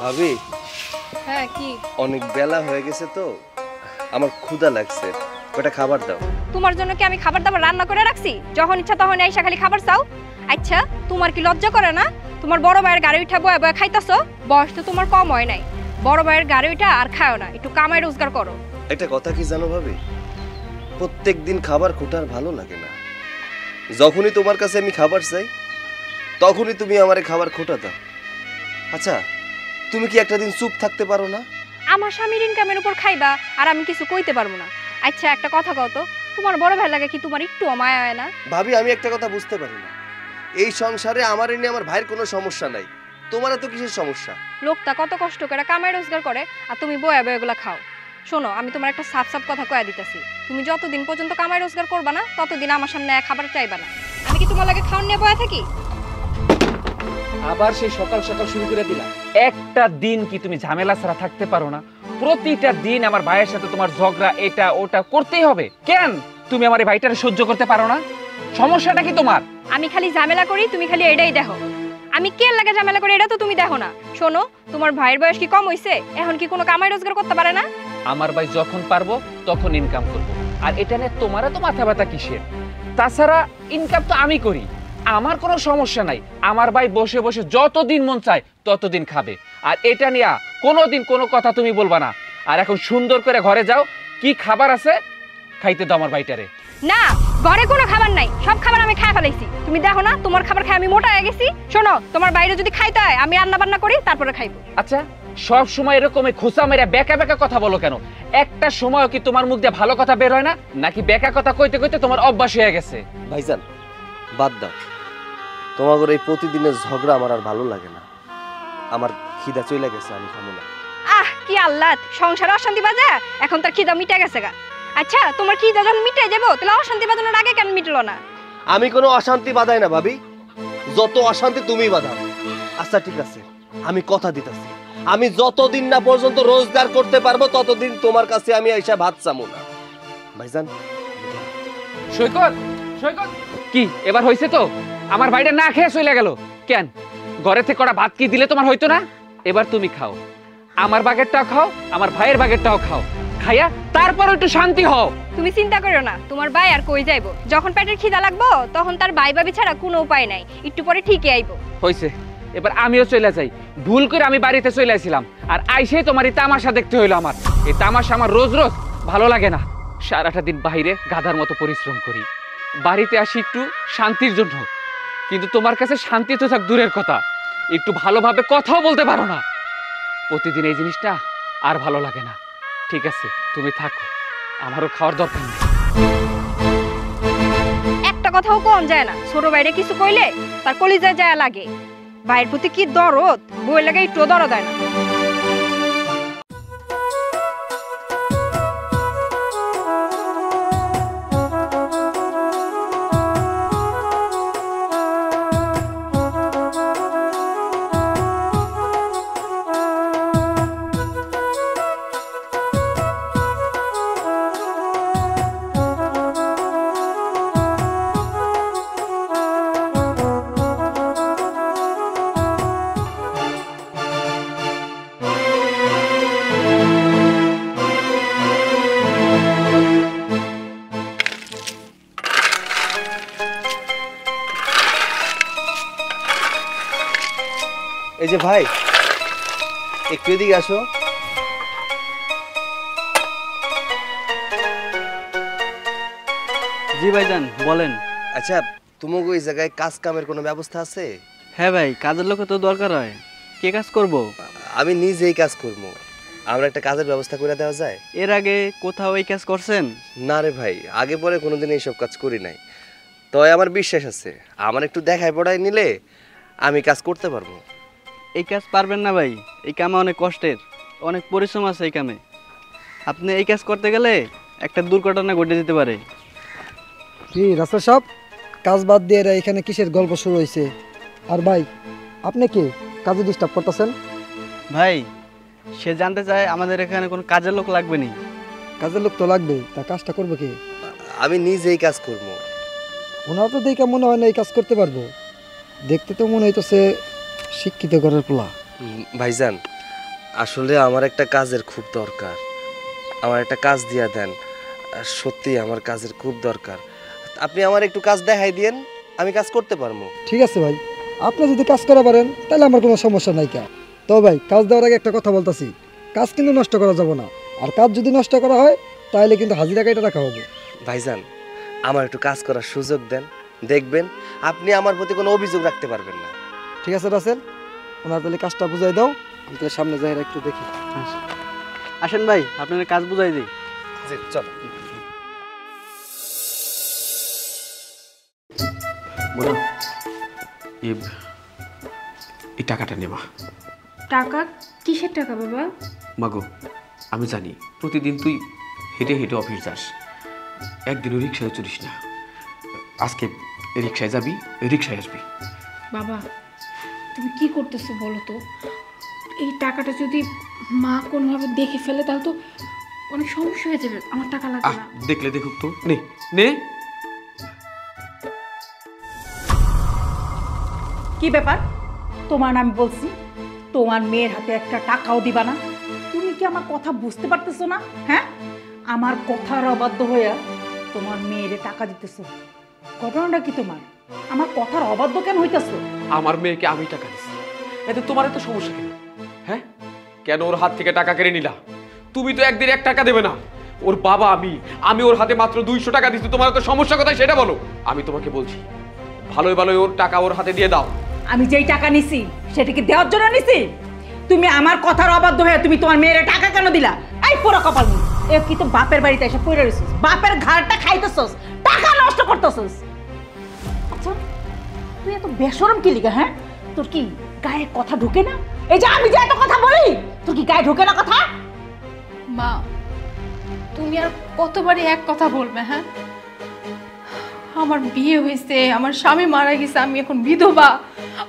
ভাবি হ্যাঁ কি অনেক বেলা হয়ে গেছে তো আমার ক্ষুধা লাগছে, কটা খাবার দাও। তোমার জন্য কি আমি খাবার দাবার রান্না করে রাখছি? যখন ইচ্ছা তখন আইসা খালি খাবার চাও। আচ্ছা তোমার কি লজ্জা করে না? তোমার বড় ভাইয়ের গাড়ি উঠা বয়ে বয়ে খাইতাছো। বয়স তো তোমার কম হয় নাই। বড় ভাইয়ের গাড়ি উঠা আর খাও না, একটু কামাই রোজগার করো। একটা কথা কি জানো ভাবি, প্রত্যেক দিন খাবার খোটার ভালো লাগে না। যখনই তোমার কাছে আমি খাবার চাই তখনই তুমি আমারে খাবার খোটা দাও। আচ্ছা তুমি কি একটা দিন চুপ থাকতে পারো না? আমার স্বামীর ইনকামের উপর খাইবা আর আমি কিছু কইতে পারবো না। আচ্ছা একটা কথা কও তো, তোমার বড় ভাই লাগে কি তোমার একটু মায়া হয় না? ভাবি আমি একটা কথা বুঝতে পারি না, এই সংসারে আমার নিয়ে আমার ভাইয়ের কোনো সমস্যা নাই, তোমার তো কিসের সমস্যা? লোকটা কত কষ্ট করে কামাই রোজগার করে আর তুমি বয়া বয়া এগুলা খাও। শোনো আমি তোমার একটা সাফ সাফ কথা কয়া দিতেছি, তুমি যতদিন পর্যন্ত কামাই রোজগার করবা না ততদিন আমার সামনে খাবার চাইবা না। আমি কি তোমার লাগে খাওয়ান নিয়ে বয়া থাকি? আবার সেই সকাল সকাল শুরু করে দিলা। একটা দিন কি তুমি ঝামেলা ছাড়া থাকতে পারো না? প্রতিটা দিন আমার ভাইয়ের সাথে তোমার ঝগড়া, এটা ওটা করতেই হবে কেন? তুমি আমার এই ভাইটারে সহ্য করতে পারো না? সমস্যাটা কি তোমার? আমি খালি ঝামেলা করি, তুমি খালি এটাই দেখো। আমি কে লাগে ঝামেলা করি এটা তো তুমি দেখো না। শোনো তোমার ভাইয়ের বয়স কি কম হইছে? এখন কি কোনো কামাই রোজগার করতে পারে না? আমার ভাই যখন পারবো তখন ইনকাম করব, আর এটা নিয়ে তোমারও তো মাথা ব্যথা কিসের? তাছাড়া ইনকাম তো আমি করি, আমার কোনো সমস্যা নাই। আমার ভাই বসে বসে যতদিন মন চায় ততদিন খাবে, আর এটা নিয়ে কোনোদিন কোনো কথা তুমি বলবা না। আর এখন সুন্দর করে ঘরে যাও, কি খাবার আছে খাইতে দাও আমার ভাইটারে। না ঘরে কোনো খাবার নাই, সব খাবার আমি খাই ফেলাইছি। তুমি দেখো না তোমার খাবার খাই আমি মোটা হয়ে গেছি। শোনো তোমার বাইরে যদি খাইতে হয় আমি রান্না বান্না করি তারপরে খাইবো। আচ্ছা সব সময় এরকম খোসা মেরে বেকা বেকা কথা বলো কেন? একটা সময় কি তোমার মুখ দিয়ে ভালো কথা বের হয় না, নাকি বেকা কথা কইতে কইতে তোমার অভ্যাস হয়ে গেছে? ভাইজান বাদ দাও, তোমাদের এই প্রতিদিনের ঝগড়া আমার আর ভালো লাগে না। আমার খিদা চলে গেছে, আমি খাবো না। আহ কি আল্লাহ, সংসারে অশান্তি বাজা এখন তার খিদা মিটে গেছে গা। আচ্ছা তোমার খিদা যখন মিটে যাবো তাহলে অশান্তি বাজানোর আগে কেন মিটলো না? আমি কোনো অশান্তি বাধাই না ভাবি, যত অশান্তি তুমি বাধাও। আচ্ছা ঠিক আছে, আমি কথা দিতেছি, আমি যতদিন না পর্যন্ত রোজগার করতে পারবো ততদিন তোমার কাছে আমি আইসা ভাত চামু না। ভাইজান সৈকত, সৈকত কি এবার হইছে তো? আমার ভাইটা না খেয়ে চলে গেল কেন? ঘরে থেকে কটা ভাত কি দিলে তোমার হইতো না? এবার তুমি খাও, আমার বাগেরটাও খাও, আমার ভাইয়ের বাগেরটাও খাও, খাইয়া তারপর একটু শান্তি হও। তুমি চিন্তা করো না, তোমার ভাই আর কই যাইবো? যখন পেটের খিদা লাগবো তখন তার ভাই ভাবি ছাড়া কোনো উপায় নাই, একটু পরে ঠিকই আইবো। হইছে, এবার আমিও চলে যাই। ভুল করে আমি বাড়িতে চলে আসছিলাম, আর আইসেই তোমার এই তামাশা দেখতে হইলো। আমার এই তামাশা আমার রোজ রোজ ভালো লাগে না। সারাটা দিন বাইরে গাধার মতো পরিশ্রম করি, বাড়িতে আসি একটু শান্তির জন্য, কিন্তু তোমার কাছে শান্তি তো থাক দূরের কথা, একটু ভালোভাবে কথাও বলতে পারো না। প্রতিদিন এই জিনিসটা আর ভালো লাগে না। ঠিক আছে তুমি থাকো, আমারও খাওয়ার দরকার নেই। একটা কথাও কম যায় না, ছোট ভাইরে কিছু কইলে তার কলিজায় যায় লাগে। ভাইয়ের প্রতি কি দরদ, বই লাগে একটু দরদ হয় না। এই যে ভাই একটু এদিকে আসো। জি ভাইজান বলেন। আচ্ছা তোমাকে ওই জায়গায় কাজ কামের কোনো ব্যবস্থা আছে? হ্যাঁ ভাই, কাজের লোক তো দরকার হয়। কে কাজ করব? আমি নিজেই কাজ করবো, আমরা একটা কাজের ব্যবস্থা করে দেওয়া যায়? এর আগে কোথাও এই কাজ করছেন? না রে ভাই, আগে পরে কোনোদিন এইসব কাজ করি নাই, তবে আমার বিশ্বাস আছে আমার একটু দেখায় পড়ায় নিলে আমি কাজ করতে পারবো। এই কাজ পারবেন না ভাই, এই কামে অনেক কষ্টের, অনেক পরিশ্রম আছে এই কামে। আপনি এই কাজ করতে গেলে একটা দুর্ঘটনা ঘটে যেতে পারে। কি রাস্তা সব কাজ বাদ দিয়ে এরা এখানে কিসের গল্প শুরু হয়েছে? আর ভাই আপনি কি কাজে ডিস্টার্ব করতেছেন? ভাই সে জানতে চায় আমাদের এখানে কোনো কাজের লোক লাগবে নি। কাজের লোক তো লাগবে, তা কাজটা করবো কি? আমি নিজেই কাজ করবো। ওনার তো দেখে মনে হয় না এই কাজ করতে পারবো, দেখতে তো মনে হইতেছে শিক্ষিত ঘরের পোলা। ভাইজান আসলে আমার একটা কাজের খুব দরকার, আমার একটা কাজ দিয়া দেন। সত্যি আমার কাজের খুব দরকার, আপনি আমার একটু কাজ দেখাই দিয়েন, আমি কাজ করতে পারবো। ঠিক আছে ভাই, আপনি যদি কাজ করা পারেন তাহলে আমার কোনো সমস্যা নাই। কা তো ভাই, কাজ দেওয়ার আগে একটা কথা বলতেছি, কাজ কিন্তু নষ্ট করা যাবে না, আর কাজ যদি নষ্ট করা হয় তাহলে কিন্তু হাজিরা কাইটা রাখা হবে। ভাইজান, আমার একটু কাজ করার সুযোগ দেন, দেখবেন আপনি আমার প্রতি কোনো অভিযোগ রাখতে পারবেন না। ঠিক আছে রাসেল, ওনার তাহলে কাজটা বুঝাই দাও, আমি তাহলে সামনে যাই একটু দেখি। আসেন ভাই, আপনার কাজ বুঝাই দিই। জি চলো। মোনা, এই টাকাটা নেবা। টাকা? কিসের টাকা বাবা? মাগো, আমি জানি প্রতিদিন তুই হেঁটে হেঁটে অফিস যাস, একদিনও রিক্সায় চড়িস না। আজকে রিক্সায় যাবি, রিক্সায় আসবি। বাবা, তুমি কি করতেছো বলো তো? এই টাকাটা যদি মা কোনোভাবে দেখে ফেলে তাহলে তো অনেক সমস্যা হয়ে যাবে। আমার টাকা লাগবে না। দেখলে দেখুক তো, নে নে। কি ব্যাপার? তোমার আমি বলছি তোমার মেয়ের হাতে একটা টাকাও দিবা না। তুমি কি আমার কথা বুঝতে পারতেছো না? হ্যাঁ, আমার কথার অবাধ্য হইয়া তোমার মেয়েরে টাকা দিতেছো। ঘটনাটা কি তোমার? আমার কথার অবাধ্য কেন হইতেছো? আমার মেয়েকে আমি টাকা দিচ্ছি, এতে তোমার এত সমস্যা কেন? হ্যাঁ, কেন ওর হাত থেকে টাকা কেড়ে নিলা? তুমি তো একদিন 1 টাকা দেবে না। ওর বাবা আমি ওর হাতে মাত্র 200 টাকা দিচ্ছি, তোমার তো সমস্যা কোথায় সেটা বলো। আমি তোমাকে বলছি, ভালোই ভালোই ওর টাকা ওর হাতে দিয়ে দাও। আমি যেই টাকা নিছি সেটা কি দেওয়ার জন্য নিছি? তুমি আমার কথার অবাধ্য হয়ে তুমি তোমার মেয়েরে টাকা কেন দিলা? এই পোড়া কপাল, এ কি তো বাপের বাড়িতে এসে পড়ে রইছিস, বাপের ঘাড়টা খাইতেছস, টাকা নষ্ট করতেছস। আচ্ছা, তুই এত বেশরম কি লিগা? হ্যাঁ, তোর কি গায়ে কথা ঢোকে না? এই যে আমি যে এত কথা বলি, তোর কি গায়ে ঢোকে না কথা? মা, তুমি আর কতবারই এক কথা বলবে? হ্যাঁ, আমার বিয়ে হয়েছে, আমার স্বামী মারা গেছে, আমি এখন বিধবা,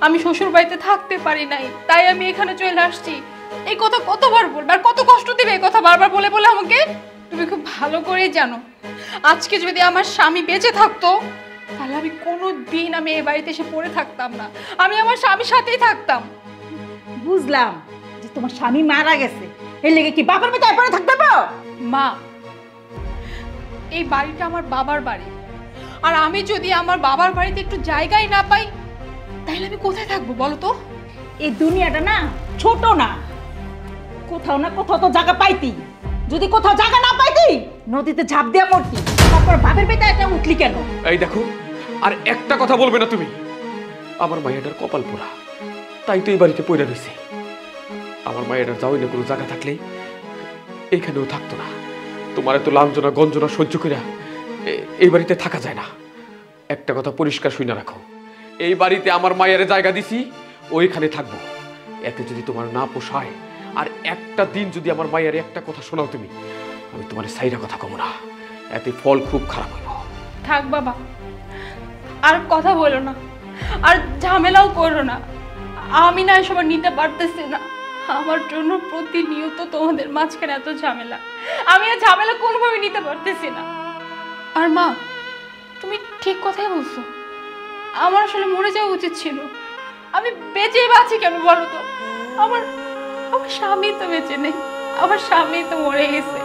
আমি শ্বশুর বাড়িতে থাকতে পারি নাই, তাই আমি এখানে চলে আসছি। এই কথা কতবার বলবে আর কত কষ্ট দিবে এই কথা বারবার বলে বলে আমাকে? তুমি খুব ভালো করেই জানো, আজকে যদি আমার স্বামী বেঁচে থাকতো তাহলে আমি কোনো দিন আমি এই বাড়িতে এসে পড়ে থাকতাম না, আমি আমার স্বামীর সাথেই থাকতাম। বুঝলাম যে তোমার স্বামী মারা গেছে, এর লেগে কি বাপের বাড়িতে পড়ে থাকতে পারো? মা, এই বাড়িটা আমার বাবার বাড়ি, আর আমি যদি আমার বাবার বাড়িতে একটু জায়গায় না পাই তাহলে আমি কোথায় থাকবো বলো তো? এই দুনিয়াটা না ছোট না, কোথাও না কোথাও তো জায়গা পাইতি। যদি কোথাও জায়গা না পাইতি, নদীতে ঝাঁপ দিয়ে মরতি। তারপর বাপের বেটা এটা উঠলি কেন? এই দেখো, আর একটা কথা বলবে না তুমি। আমার মায়ের কপাল পোড়া, তাই তো এই বাড়িতে পড়ে রয়েছে। আমার মায়ের যাওয়াই না কোনো জায়গা থাকলে এইখানেও থাকতো না। তোমার এত লাঞ্ছনা গঞ্জনা সহ্য করে এই বাড়িতে থাকা যায় না। একটা কথা পরিষ্কার শুনে রাখো, এই বাড়িতে আমার মায়ের জায়গা দিছি, ওইখানে থাকবো। এতে যদি তোমার না পোষায় আর একটা দিন যদি আমার মায়ের একটা কথা শোনাও তুমি, আমি তোমার সাইরা কথা কমো না, এতে ফল খুব খারাপ হইব। থাক বাবা, আর কথা বলো না, আর ঝামেলাও করো না। আমি না এসব নিতে পারতেছি না। আমার জন্য প্রতিনিয়ত তোমাদের মাঝখানে এত ঝামেলা, আমি আর ঝামেলা কোনোভাবে নিতে পারতেছি না। আর মা, তুমি ঠিক কথাই বলছো, আমার আসলে মরে যাওয়া উচিত ছিল। আমি বেঁচে আছি কেন বলো তো? আমার আমার স্বামী তো বেঁচে নেই, আমার স্বামী তো মরে গেছে।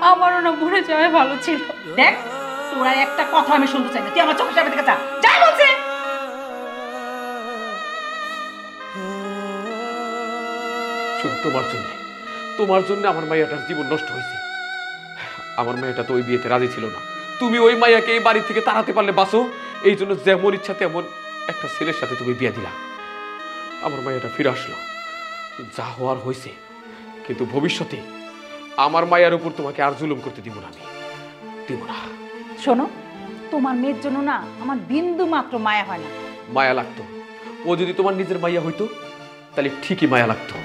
আমারও না মরে যাওয়াই ভালো ছিল। দেখ, তোরা একটা কথা আমি শুনতে চাই না, তুই আমার চোখের সামনে থেকে যা, যাই বলছি। শুধু তোমার জন্য আমার মাইয়াটার জীবন নষ্ট হয়েছে। আমার মাইয়াটা তো ওই বিয়েতে রাজি ছিল না। তুমি ওই মাইয়াকে এই বাড়ি থেকে তাড়াতে পারলে বাঁচো, এই জন্য যেমন ইচ্ছা তেমন একটা ছেলের সাথে তুমি বিয়ে দিলা। আমার মাইয়াটা ফিরে আসলো, যা হওয়ার হয়েছে। কিন্তু ভবিষ্যতে আমার মায়ের উপর তোমাকে আর জুলুম করতে দিব না, আমি দিব না। শোনো, তোমার মেয়ের জন্য না আমার বিন্দু মাত্র মায়া হয় না। মায়া লাগতো, ও যদি তোমার নিজের মাইয়া হইতো তাহলে ঠিকই মায়া লাগতো।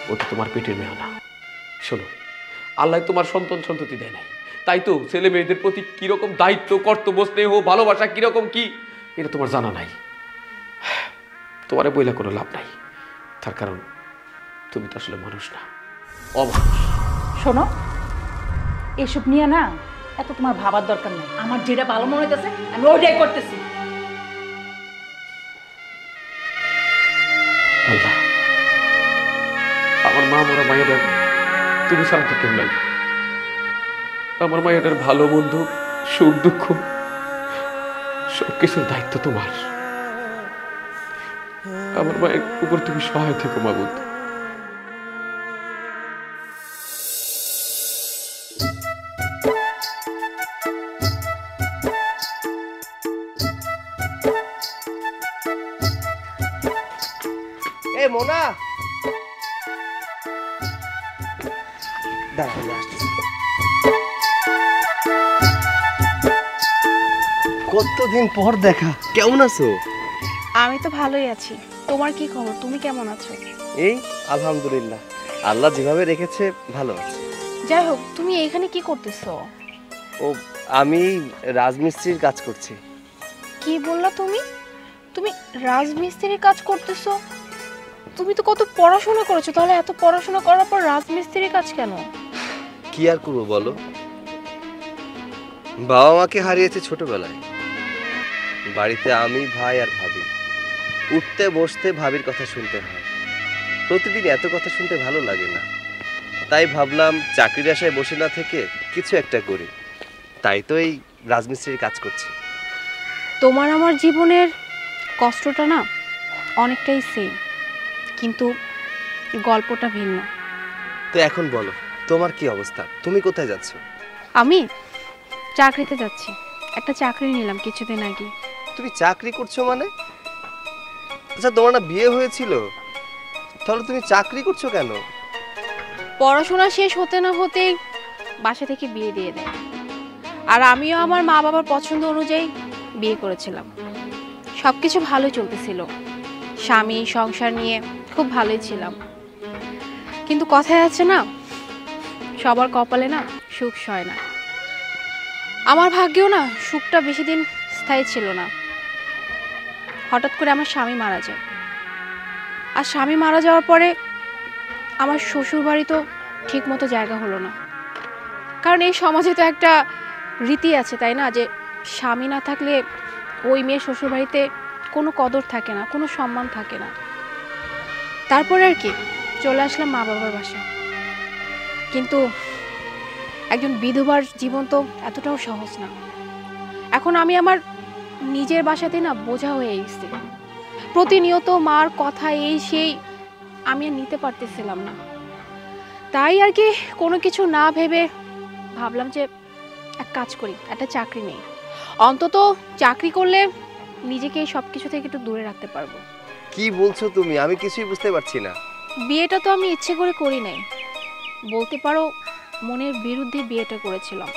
ও তো তোমার পেটের মেয়ে না। শোনো, আল্লাহ তোমার সন্তান সন্ততি দেয় নাই, তাই তো ছেলে মেয়েদের প্রতি কিরকম দায়িত্ব, কর্তব্য, স্নেহ, ভালোবাসা কিরকম কি এটা তোমার জানা নাই। তোমারে বইলা কোনো লাভ নাই, তার কারণ তুমি তো আসলে মানুষ না, অমানুষ। শোনো, এসব নিয়ে না এত তোমার ভাবার দরকার নেই। আমার যেটা ভালো মনে হইতেছে আমি ওইটাই করতেছি। আল্লাহ, আমার মা মরা মায়েদের তুমি ছাড়া তো কেউ নাই। আমার মায়েদের ভালো মন্দ সুখ দুঃখ সবকিছুর দায়িত্ব তোমার। আমার মায়ের উপর তুমি সহায় থেকো মাবুদ। এ মোনা, দাঁড়া আসতেছি। কতদিন পর দেখা, কেমন আছো? আমি তো ভালোই আছি। তোমার কি খবর? তুমি কেমন আছো? এই আলহামদুলিল্লাহ, আল্লাহ যেভাবে রেখেছে ভালো আছে। যাই হোক, তুমি এখানে কি করতেছো? ও, আমি রাজমিস্ত্রির কাজ করছি। কি বললা তুমি? তুমি রাজমিস্ত্রির কাজ করতেছো? তুমি তো কত পড়াশোনা করেছো, তাহলে এত পড়াশোনা করার পর রাজমিস্ত্রির কাজ কেন? কি আর করবো বলো, বাবা মাকে হারিয়েছে ছোটবেলায়। বাড়িতে আমি, ভাই আর ভাবি। উঠতে বসতে ভাবির কথা শুনতে হয়। প্রতিদিন এত কথা শুনতে ভালো লাগে না। তাই ভাবলাম চাকরির আশায় বসে না থেকে কিছু একটা করি। তাই তো এই রাজমিস্ত্রির কাজ করছি। তোমার আমার জীবনের কষ্টটা না অনেকটাই সেম, কিন্তু গল্পটা ভিন্ন। তো এখন বলো, তোমার কি অবস্থা? তুমি কোথায় যাচ্ছ? আমি চাকরিতে যাচ্ছি। একটা চাকরি নিলাম কিছুদিন আগে। তুমি চাকরি করছো মানে? আচ্ছা, তোমার না বিয়ে হয়েছিল, তাহলে তুমি চাকরি করছো কেন? পড়াশোনা শেষ হতে না হতেই বাসা থেকে বিয়ে দিয়ে দেয়। আর আমিও আমার মা বাবার পছন্দ অনুযায়ী বিয়ে করেছিলাম। সব কিছু ভালোই চলতেছিল, স্বামী সংসার নিয়ে খুব ভালোই ছিলাম। কিন্তু কথায় আছে না, সবার কপালে না সুখ সয় না। আমার ভাগ্যেও না সুখটা বেশি দিন স্থায়ী ছিল না। হঠাৎ করে আমার স্বামী মারা যায়। আর স্বামী মারা যাওয়ার পরে আমার শ্বশুর বাড়ি তো ঠিক মতো জায়গা হলো না। কারণ এই সমাজে তো একটা রীতি আছে, তাই না, যে স্বামী না থাকলে ওই মেয়ের শ্বশুর বাড়িতে কোনো কদর থাকে না, কোনো সম্মান থাকে না। তারপরে আর কি চলে আসলাম মা বাবার বাসায়। কিন্তু একজন বিধবার জীবন তো এতটাও সহজ না। এখন আমি আমার নিজের বাসাতে না বোঝা হয়ে গেছি। প্রতিনিয়ত মার কথা এই সেই আমি আর নিতে পারতেছিলাম না। তাই আর কি কোনো কিছু না ভেবে ভাবলাম যে এক কাজ করি, একটা চাকরি নেই। অন্তত চাকরি করলে নিজেকে এই সব কিছু থেকে একটু দূরে রাখতে পারবো। কি বলছো তুমি? আমি কিছুই বুঝতে পারছি না। বিয়েটা তো আমি ইচ্ছে করে করি নাই, বলতে পারো মনের বিরুদ্ধে বিয়েটা করেছিলাম।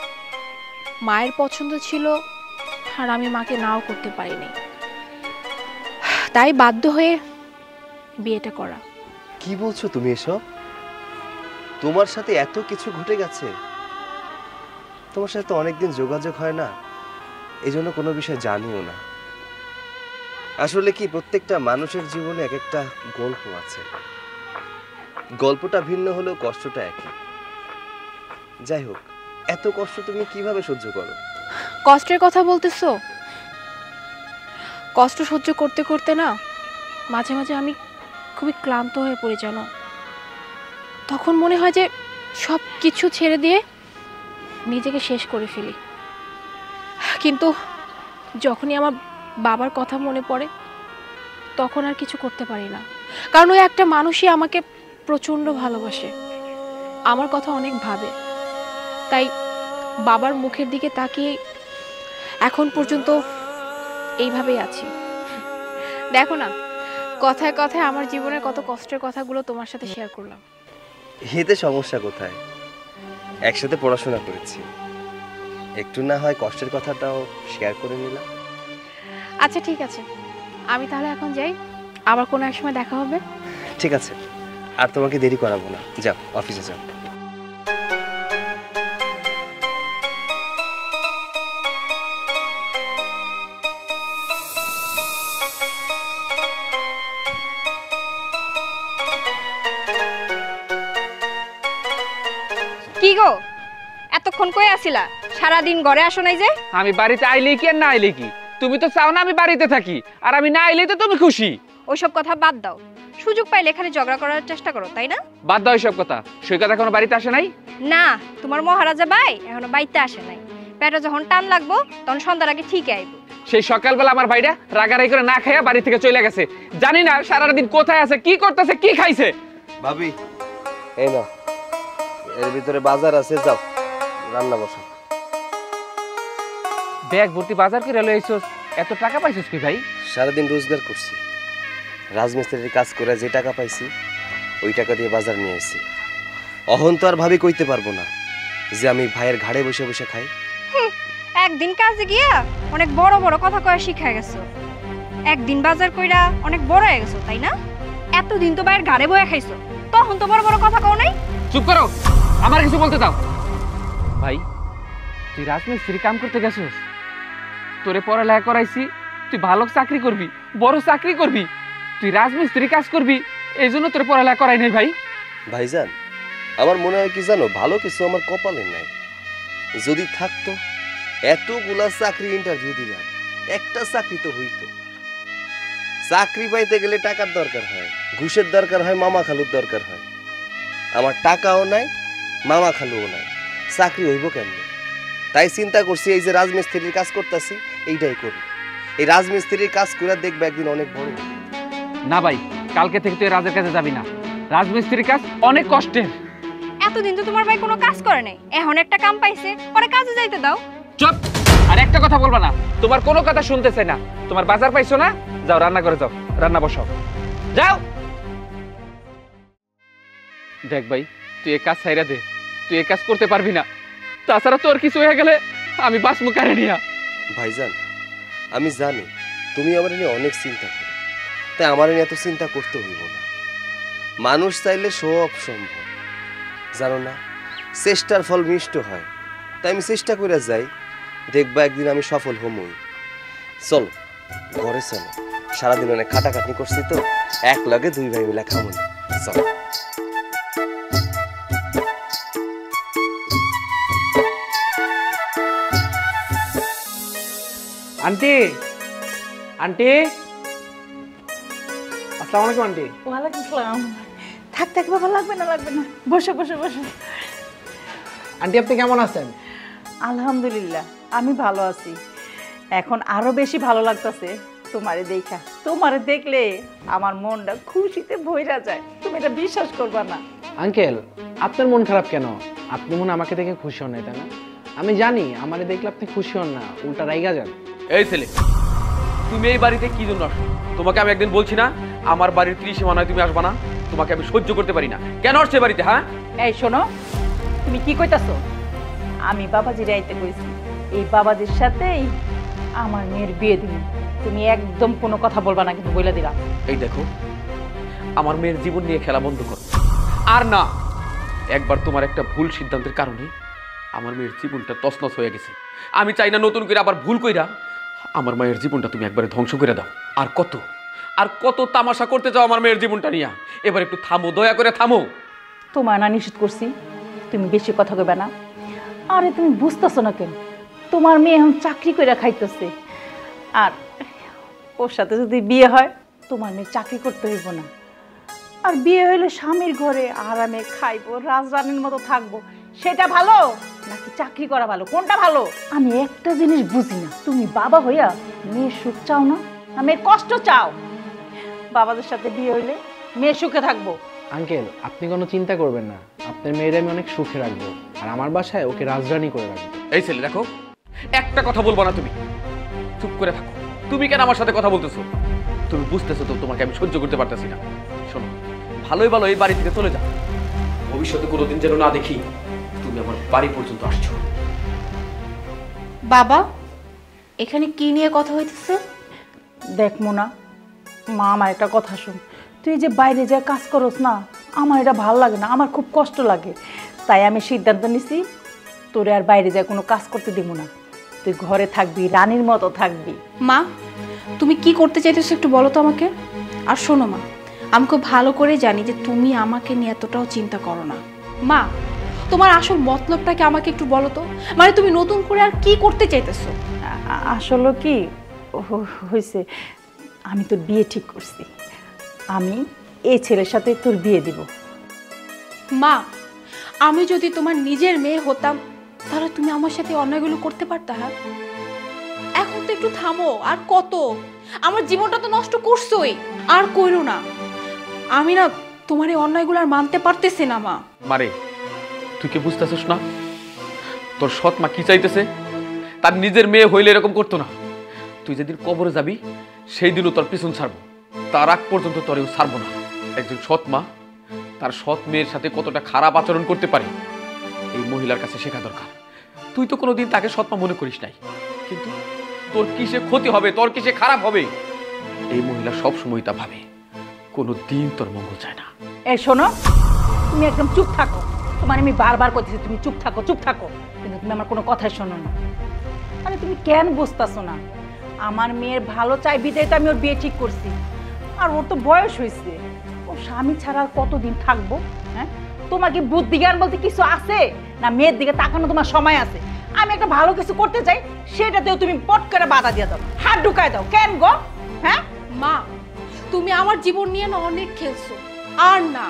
মায়ের পছন্দ ছিল আর আমি মাকে নাও করতে পারিনি, তাই বাধ্য হয়ে বিয়েটা করা। কি বলছো তুমি এসব? তোমার সাথে এত কিছু ঘটে গেছে? তোমার সাথে তো অনেকদিন যোগাযোগ হয় না, এই জন্য কোনো বিষয় জানিও না। আসলে কি, প্রত্যেকটা মানুষের জীবনে এক একটা গল্প আছে। গল্পটা ভিন্ন হলেও কষ্টটা একই। যাই হোক, এত কষ্ট তুমি কিভাবে সহ্য করো? কষ্টের কথা বলতেছো? কষ্ট সহ্য করতে করতে না মাঝে মাঝে আমি খুবই ক্লান্ত হয়ে পড়ি জানো। তখন মনে হয় যে সব কিছু ছেড়ে দিয়ে নিজেকে শেষ করে ফেলি। কিন্তু যখনই আমার বাবার কথা মনে পড়ে তখন আর কিছু করতে পারি না। কারণ ওই একটা মানুষই আমাকে প্রচণ্ড ভালোবাসে, আমার কথা অনেক ভাবে। তাই বাবার মুখের দিকে তাকিয়ে এখন পর্যন্ত এইভাবেই আছি। দেখো না, কথায় কথায় আমার জীবনের কত কষ্টের কথাগুলো তোমার সাথে শেয়ার করলাম। এতে সমস্যা কোথায়? একসাথে পড়াশোনা করেছি, একটু না হয় কষ্টের কথাটাও শেয়ার করে নিলাম। আচ্ছা ঠিক আছে, আমি তাহলে এখন যাই, আবার কোনো এক সময় দেখা হবে। ঠিক আছে, আর তোমাকে দেরি করাবো না, যাও অফিসে যাও। কি গো, এতক্ষণ কই আছিলা? সারাদিন ঘরে আসো নাই যে? আমি বাড়িতে আইলেই কি আর না আইলে কি? তুমি তো চাও না আমি বাড়িতে থাকি, আর আমি না আইলেই তো তুমি খুশি। ওইসব কথা বাদ দাও। সুযোগ পাইলে এখানে ঝগড়া করার চেষ্টা করো, তাই না? বাদ দাও এসব কথা। সৈকত এখনো বাড়িতে আসে নাই? না, তোমার মহারাজা ভাই এখনো বাড়িতে আসে নাই। পেটে যখন টান লাগবো তখন সন্ধ্যার আগে ঠিক আইবো। সেই সকালবেলা আমার ভাইরা রাগারাগি করে না খাইয়া বাড়ি থেকে চলে গেছে। জানি না সারাটা দিন কোথায় আছে, কি করতেছে, কি খাইছে। ভাবি এই না, এর ভিতরে বাজার আছে, যাও রান্না বসা। ব্যাগ ভর্তি বাজার করে লই আইছস, এত টাকা পাইছস কি ভাই? সারাদিন রোজগার করছি, রাজমিস্ত্রির কাজ করে যে টাকা পাইছি ওই টাকা দিয়ে বাজার নিয়ে আসছি। অহন তো আর ভাবি কইতে পারবো না যে আমি ভাইয়ের ঘাড়ে বসে বসে খাই। একদিন কাজে গিয়া অনেক বড় বড় কথা কয়া শিখা গেছো, একদিন বাজার কইরা অনেক বড় হয়ে গেছো, তাই না? এতদিন তো ভাইয়ের ঘাড়ে বয়ে খাইছো, তখন তো বড় বড় কথা কও নাই। চুপ করো, আমার কিছু বলতে দাও। ভাই তুই রাজমিস্ত্রি কাম করতে গেছস, তোরে পড়ালেখা করাইছি, তুই ভালো চাকরি করবি, বড় চাকরি করবি, তুই রাজমিস্ত্রি কাজ করবি, এই জন্য তোর পড়ালেখা করাই নাই ভাই। ভাইজান আমার মনে হয় কি জানো, ভালো কিছু আমার কপালে নাই। যদি থাকতো এতগুলা চাকরি ইন্টারভিউ দিলাম, একটা চাকরি তো হইতো। চাকরি পাইতে গেলে টাকার দরকার হয়, ঘুষের দরকার হয়, মামা খালুর দরকার হয়। আমার টাকাও নাই, মামা খালুও নাই, চাকরি হইব কেমনে? তাই চিন্তা করছি এই যে রাজমিস্ত্রির কাজ করতেছি এইটাই করি। এই রাজমিস্ত্রির কাজ করে দেখবে একদিন অনেক বড়। না ভাই, কালকে থেকে তুই রাজের কাছে যাবি না, রাজমিস্ত্রির কাজ অনেক কষ্টের। এতদিন তো তোমার ভাই কোনো কাজ করে নাই, এখন একটা কাম পাইছে, পরে কাজে যাইতে দাও। চুপ, আর একটা কথা বলবা না, তোমার কোনো কথা শুনতে চাই না। তোমার বাজার পাইছো না, যাও রান্না করে যাও, রান্না বসাও, যাও। দেখ ভাই, তুই এই কাজ ছাইরা দে, তুই এই কাজ করতে পারবি না। তাছাড়া তোর কিছু হয়ে গেলে আমি বাঁচমু কারে নিয়া। ভাইজান আমি জানি তুমি আমার নিয়ে অনেক চিন্তা করো, তাই আমার নিয়ে এত চিন্তা করতে হইব না। মানুষ চাইলে সব সম্ভব, জানো না, চেষ্টার ফল মিষ্ট হয়। তাই আমি চেষ্টা করে যাই, দেখবা একদিন আমি সফল হমই। চলো ঘরে চলো, সারাদিন অনেক খাটাখাটনি করছি তো, এক লগে দুই ভাই মিলে খামুন। চলো। আন্টি, আন্টি, আসসালামু আলাইকুম আন্টি। ওয়ালাইকুম আসসালাম। থাক থাক বাবা, লাগবে না লাগবে না, বসো বসো বসো। আন্টি আপনি কেমন আছেন? আলহামদুলিল্লাহ আমি ভালো আছি। এখন আরো বেশি ভালো লাগতেছে তোমারে দেখা। তোমারে দেখলে আমার মনটা খুশিতে ভইরা যায়, তুমি এটা বিশ্বাস করবা না। আঙ্কেল আপনার মন খারাপ কেন? আপনি মনে আমাকে দেখে খুশি হন নাই, তাই না? আমি জানি আমারে দেখলে আপনি খুশি হন না, উল্টা রাইগা যান। এই ছেলে, তুমি এই বাড়িতে কি জন্য আসো? তোমাকে আমি একদিন বলছি না আমার বাড়ির ত্রিসীমানায় তুমি আসবা না? তোমাকে আমি সহ্য করতে পারি না। কেন আসছে বাড়িতে? হ্যাঁ এই শোনো, তুমি কি কইতাছো? আমি বাবাজির আইতে কইছি, এই বাবাজির সাথেই আমার মেয়ের বিয়ে দিবি। তুমি একদম কোনো কথা বলবা না, কিন্তু বইলা দিলাম। এই দেখো, আমার মেয়ের জীবন নিয়ে খেলা বন্ধ করো। আর না, একবার তোমার একটা ভুল সিদ্ধান্তের কারণে আমার মেয়ের জীবনটা তছনছ হয়ে গেছে। আমি চাই না নতুন করে আবার ভুল কইরা আমার মায়ের জীবনটা তুমি একবারে ধ্বংস করে দাও। আর কত তামাশা করতে চাও আমার মেয়ের জীবনটা নিয়ে? এবার একটু থামো, দয়া করে থামো। তোমার না নিষেধ করছি তুমি বেশি কথা কইবে না? আরে তুমি বুঝতেছো না কেন? তোমার মেয়ে এখন চাকরি করে খাইতেছে, আর ওর সাথে যদি বিয়ে হয় তোমার মেয়ে চাকরি করতে হইব না। আর বিয়ে হইলে স্বামীর ঘরে আরামে খাইবো, রাজরানীর মতো থাকবো। সেটা ভালো নাকি চাকরি করা ভালো? কোনটা ভালো? আমি একটা জিনিস বুঝি না, তুমি বাবা হইয়া মেয়ের সুখ চাও না, মেয়ের কষ্ট চাও? বাবাদের সাথে বিয়ে হইলে মেয়ে সুখে থাকবো। আঙ্কেল আপনি কোনো চিন্তা করবেন না, আপনার মেয়ের আমি অনেক সুখে রাখবো, আর আমার বাসায় ওকে রাজরানী করে রাখবো। এই ছেলে দেখো, একটা কথা বলবো না তুমি, চুপ করে থাকো। তুমি কেন আমার সাথে কথা বলতেছো? তুমি বুঝতেছো তো তোমাকে আমি সহ্য করতে পারতেছি না। শোনো, ভালোই ভালো এই বাড়ি থেকে চলে যাও, ভবিষ্যতে কোনোদিন যেন না দেখি তুমি আমার বাড়ি পর্যন্ত আসছো। বাবা, এখানে কি নিয়ে কথা হইতেছে? দেখ মোনা, মা আমার একটা কথা শুন, তুই যে বাইরে যা কাজ করস না, আমার এটা ভালো লাগে না, আমার খুব কষ্ট লাগে। তাই আমি সিদ্ধান্ত নিছি তোরে আর বাইরে যা কোনো কাজ করতে দিব না, তুই ঘরে থাকবি, রানীর মতো থাকবি। মা, তুমি কি করতে চাইতেছো একটু বলো তো আমাকে। আর শোনো মা, আমি খুব ভালো করে জানি যে তুমি আমাকে নিয়ে এতটাও চিন্তা করো না। মা, তোমার আসল মতলবটাকে আমাকে একটু বলো তো, মানে তুমি নতুন করে আর কি করতে চাইতেছো? আসলে কি হয়েছে, আমি তো বিয়ে ঠিক করছি। আমি এই ছেলের সাথে তোর বিয়ে দিব। মা, আমি যদি তোমার নিজের মেয়ে হতাম তাহলে তুমি আমার সাথে অন্যায়গুলো করতে পারতা? হ্যাঁ, এখন তো একটু থামো। আর কত? আমার জীবনটা তো নষ্ট করছোই, আর কইরো না। আমি না তোমার এই অন্যায়গুলো আর মানতে পারতেছি না মা। মারে, তুই কি বুঝতেছিস না তোর সৎ মা কি চাইতেছে? তার নিজের মেয়ে হইলে এরকম করতো না। তুই যেদিন কবরে যাবি সেই দিনও তোর পিছন ছাড়বো, তার আগ পর্যন্ত তোরেও ছাড়বো না। একজন সৎ মা তার সৎ মেয়ের সাথে কতটা খারাপ আচরণ করতে পারে এই মহিলার কাছে শেখা দরকার। তুই তো কোনোদিন তাকে সৎ মা মনে করিস নাই, কিন্তু তোর কিসে ক্ষতি হবে, তোর কিসে খারাপ হবে এই মহিলা সব সময় তা ভাবে। কোনো দিন তোর মঙ্গল চায় না। এই শোনো, তুমি একদম চুপ থাকো। তোমার আমি বারবার করতেছি তুমি চুপ থাকো চুপ থাকো, কিন্তু তুমি আমার কোনো কথাই শোনো না। আরে তুমি কেন বুঝতেছো না? আমার মেয়ের ভালো চাই বিদায় তো আমি ওর বিয়ে ঠিক করছি। আর ওর তো বয়স হয়েছে, ও স্বামী ছাড়া আর কতদিন থাকবো? হ্যাঁ, তোমার কি বুদ্ধি জ্ঞান বলতে কিছু আছে না? মেয়ের দিকে তাকানো তোমার সময় আছে? আমি একটা ভালো কিছু করতে চাই, সেটাতেও তুমি পট করে বাধা দিয়ে দাও, হাত ঢুকায় দাও। কেন গো? হ্যাঁ মা, তুমি আমার জীবন নিয়ে না অনেক খেলছো। আর না,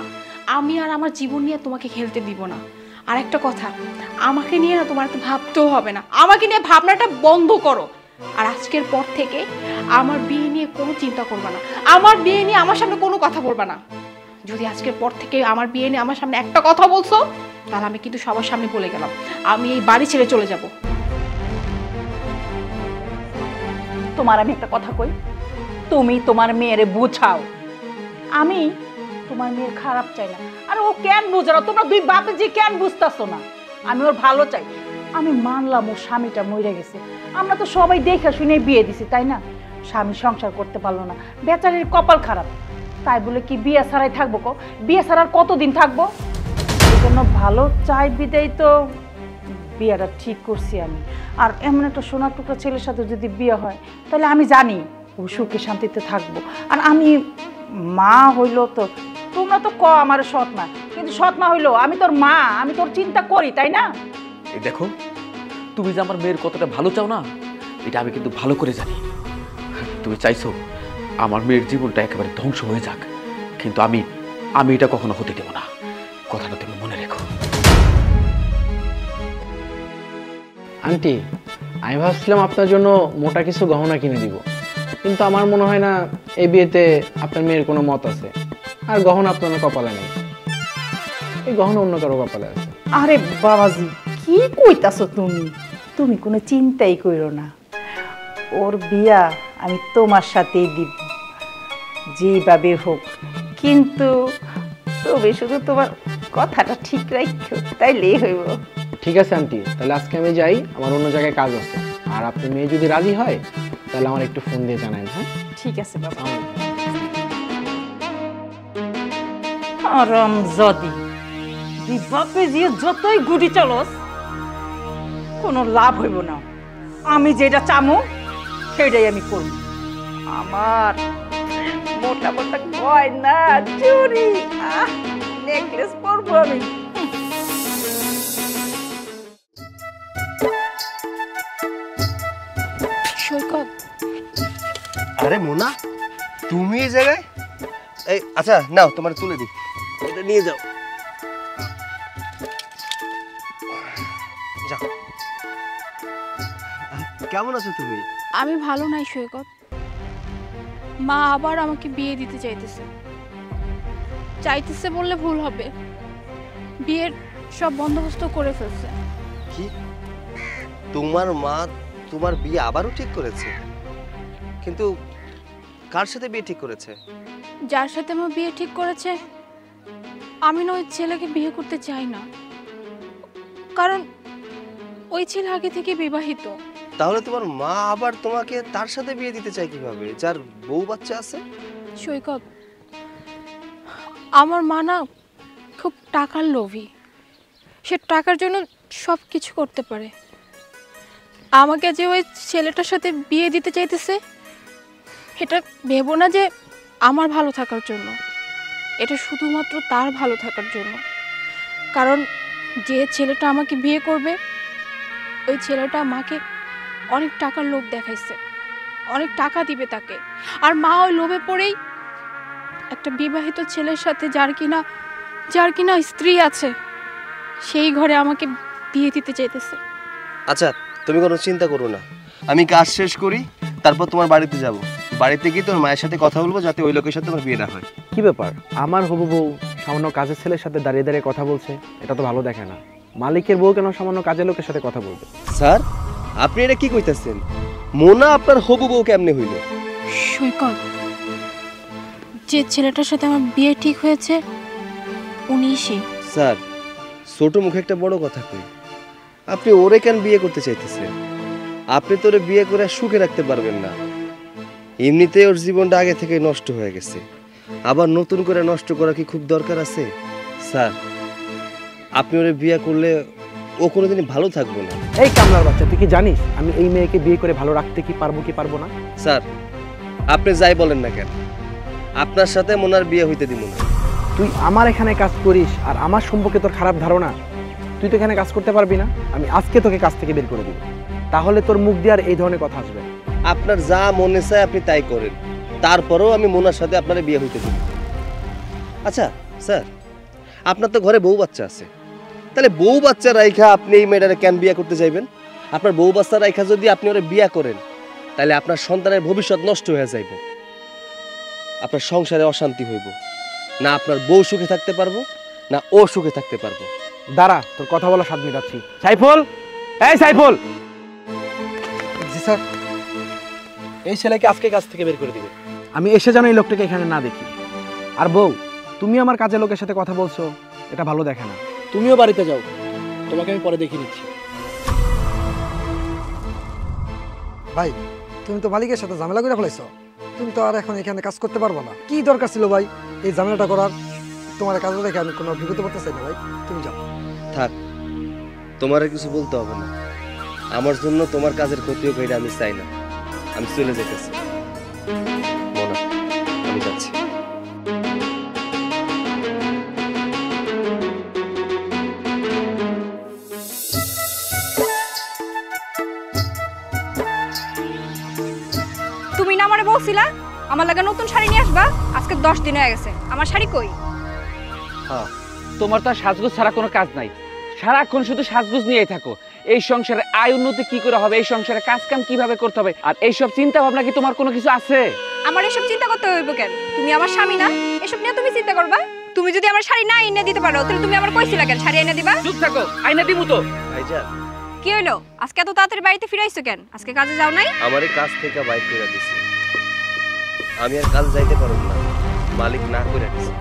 আমি আর আমার জীবন নিয়ে তোমাকে খেলতে দিব না। আর একটা কথা, আমাকে নিয়ে না তোমার তো ভাবতেও হবে না। আমাকে নিয়ে ভাবনাটা বন্ধ করো। আর আজকের পর থেকে আমার বিয়ে নিয়ে কোনো চিন্তা করবে না। আমার বিয়ে নিয়ে আমার সামনে কোনো কথা বলবে না। যদি আজকের পর থেকে আমার বিয়ে নিয়ে আমার সামনে একটা কথা বলছো, তাহলে আমি কিন্তু সবার সামনে বলে গেলাম আমি এই বাড়ি ছেড়ে চলে যাব। তোমার আমি একটা কথা কই, তুমি তোমার মেয়েরে বুঝাও। আমি তোমার মেয়ের খারাপ চাই না। আর ও কেন বুঝে না? তোমরা দুই বাপে যে কেন বুঝতেছো না? আমি ওর ভালো চাই। আমি মানলাম ওর স্বামীটা মরে গেছে, আমরা তো সবাই দেখে শুনে বিয়ে দিছি, তাই না? স্বামী সংসার করতে পারলো না, বেচারির কপাল খারাপ। তাই বলে কি বিয়ে ছাড়াই থাকবো? বিয়ে ছাড়ার কতদিন থাকবো? এই জন্য ভালো চাই বিদায় তো বিয়েটা ঠিক করছি আমি। আর এমন একটা সোনার টুকরা ছেলের সাথে যদি বিয়ে হয়, তাহলে আমি জানি ও সুখে শান্তিতে থাকবো। আর আমি মা হইলো তো, তোমরা তো আমার সৎ মা, কিন্তু সৎ মা হইলো আমি তোর মা, আমি তোর চিন্তা করি, তাই না? এই দেখো, তুমি যে আমার মেয়ের কতটা ভালো চাও না, এটা আমি কিন্তু ভালো করে জানি। তুমি চাইছো আমার মেয়ের জীবনটা একেবারে ধ্বংস হয়ে যাক, কিন্তু আমি এটা কখনো হতে দেব না। কথাটা তুমি মনে রেখো। আন্টি, আমি ভাবছিলাম আপনার জন্য মোটা কিছু গহনা কিনে দিব, কিন্তু আমার মনে হয় না এই বিয়েতে আপনার মেয়ের কোনো মত আছে। আর গহনা আপনার কপালে নেই, এই গহনা অন্য কারো কপালে আছে। আরে বাবাজি, কি কইতাছো তুমি? তুমি কোনো চিন্তাই কইরো না, ওর বিয়া আমি তোমার সাথেই দিব, যেভাবে হোক। কিন্তু তবে শুধু তোমার কথাটা ঠিক রাখো, তাইলেই হইব। ঠিক আছে আন্টি, তাহলে আজকে আমি যাই, আমার অন্য জায়গায় কাজ আছে। আর আপনি মেয়ে যদি রাজি হয় তাহলে আমার একটু ফোন দিয়ে জানান। হ্যাঁ, ঠিক আছে বাবা। আরাম যদি দুই বাপে যে যতই গুটি চলস, কোনো লাভ হইব না। আমি যেটা চামু সেটাই আমি করব। আমার মোটা মোটা গয়না চুরি নেকলেস পরবো আমি। সৈকত, আরে মোনা, তুমি এই জায়গায়? এই আচ্ছা নাও, তোমার তুলে দিই, এটা নিয়ে যাও। যাও। কেমন আছো তুমি? আমি ভালো নাই সৈকত। মা আবার আমাকে বিয়ে দিতে চাইতেছে বললে ভুল হবে। বিয়ের সব বন্দোবস্ত করে ফেলছে। কি? তোমার মা তোমার বিয়ে আবারও ঠিক করেছে? কিন্তু কার সাথে বিয়ে ঠিক করেছে? যার সাথে আমার বিয়ে ঠিক করেছে, আমি না ওই ছেলেকে বিয়ে করতে চাই না, কারণ ওই ছেলে আগে থেকে বিবাহিত। তাহলে তোমার মা আবার তোমাকে তার সাথে বিয়ে দিতে চায় কিভাবে, যার বউ বাচ্চা আছে? সৈকত, আমার মা না খুব টাকার লোভী। সে টাকার জন্য সব কিছু করতে পারে। আমাকে যে ওই ছেলেটার সাথে বিয়ে দিতে চাইতেছে, এটা ভেবো না যে আমার ভালো থাকার জন্য, এটা শুধুমাত্র তার ভালো থাকার জন্য। কারণ যে ছেলেটা আমাকে বিয়ে করবে, ওই ছেলেটা মাকে অনেক টাকার লোভ দেখাইছে, অনেক টাকা দিবে তাকে। আর মা ওই লোভে পড়েই একটা বিবাহিত ছেলের সাথে যার কিনা স্ত্রী আছে সেই ঘরে আমাকে বিয়ে দিতে চাইতেছে। আচ্ছা তুমি কোনো চিন্তা করো না, আমি কাজ শেষ করি তারপর তোমার বাড়িতে যাব। বাড়িতে গিয়ে তোর মায়ের সাথে কথা বলবো যাতে ওই লোকের সাথে তোমার বিয়েটা হয়। কি ব্যাপার, আমার হবু বউ সামান্য কাজের ছেলের সাথে দাঁড়িয়ে দাঁড়িয়ে কথা বলছে, এটা তো ভালো দেখে না। মালিকের বউ কেন সামান্য কাজের লোকের সাথে কথা বলবে? স্যার আপনি এটা কি কইতাছেন? মোনা আপনার হবু বউ কেমনে হইল? সৈকত, যে ছেলেটার সাথে আমার বিয়ে ঠিক হয়েছে উনিই সে। স্যার ছোট মুখে একটা বড় কথা কই, আপনি ওরে কেন বিয়ে করতে চাইতেছেন? আপনি তো ওরে বিয়ে করে সুখে রাখতে পারবেন না। এমনিতে ওর জীবনটা আগে থেকে নষ্ট হয়ে গেছে, আবার নতুন করে নষ্ট করা কি খুব দরকার আছে? স্যার আপনি ওরে বিয়ে করলে ও কোনোদিনই ভালো থাকবো না। এই কামলার বাচ্চা, তুই কি জানিস আমি এই মেয়েকে বিয়ে করে ভালো রাখতে কি পারবো না? স্যার আপনি যাই বলেন না কেন, আপনার সাথে মোনার বিয়ে হইতে দিব না। তুই আমার এখানে কাজ করিস আর আমার সম্পর্কে তোর খারাপ ধারণা, তুই তো এখানে কাজ করতে পারবি না। আমি আজকে তোকে কাজ থেকে বের করে দিব, তাহলে তোর মুখ দিয়ে আর এই ধরনের কথা আসবে। আপনার যা মনে চায় আপনি তাই করেন, তারপরেও আমি মোনার সাথে আপনার বিয়ে হইতে দিব। আচ্ছা স্যার আপনার তো ঘরে বউ বাচ্চা আছে, তাহলে বউ বাচ্চা রাইখা আপনি এই মেয়েটারে কেন বিয়ে করতে চাইবেন? আপনার বউ বাচ্চা রাইখা যদি আপনি ওরে বিয়ে করেন তাহলে আপনার সন্তানের ভবিষ্যৎ নষ্ট হয়ে যাইব, আপনার সংসারে অশান্তি হইব, না আপনার বউ সুখে থাকতে পারবো না ও সুখে থাকতে পারবো। দাঁড়া, তোর কথা বলা স্বাদ মিটাচ্ছি। সাইফুল, এই সাইফুল। জি স্যার। এই ছেলেকে আজকে কাজ থেকে বের করে দিবে, আমি এসে যেন এই লোকটাকে এখানে না দেখি। আর বউ, তুমি আমার কাজের লোকের সাথে কথা বলছো, এটা ভালো দেখে না। তুমিও বাড়িতে যাও, তোমাকে আমি পরে দেখিয়ে নিচ্ছি। ভাই তুমি তো মালিকের সাথে ঝামেলা করে ফেলাইছো, তুমি তো আর এখন এখানে কাজ করতে পারবো না। কি দরকার ছিল ভাই এই ঝামেলাটা করার? তোমার কাজে দেখে আমি কোনো বিপদে পড়তে চাই না ভাই, তুমি যাও। থাক, তোমার কিছু বলতে হবে না, আমার জন্য তোমার কাজের ক্ষতি হোক এটা আমি চাই না। আমি চলে যেতেছি মোনা, আমি যাচ্ছি। তুমি না আমারে বলছিলা আমার লাগা নতুন শাড়ি নিয়ে আসবা, আজকে 10 দিন হয়ে গেছে, আমার শাড়ি কই? হ্যাঁ, তোমার তো আর সাজগোজ ছাড়া কোনো কাজ নাই, সারাক্ষণ শুধু সাজগোজ নিয়েই থাকো। এই সংসারে আয় উন্নতি কি করে হবে, এই সংসারে কাজ কাম কিভাবে করতে হবে, আর এইসব চিন্তা ভাবনা কি তোমার কোনো কিছু আছে? আমার এসব চিন্তা করতে হইব কেন? তুমি আমার স্বামী না, এসব নিয়ে তুমি চিন্তা করবা? তুমি যদি আমার শাড়ি না এনে দিতে পারো তাহলে তুমি আমার কইছিলা কেন শাড়ি এনে দিবা? চুপ থাকো, আইনা দিমু তো। ভাইজান কি হইলো আজকে এত তাড়াতাড়ি বাড়িতে ফিরাইছো কেন? আজকে কাজে যাও নাই? আমারে কাজ থেকে বাইর করে দিছে, আমি আর কাজ যাইতে পারব না, মালিক না করে দিছে।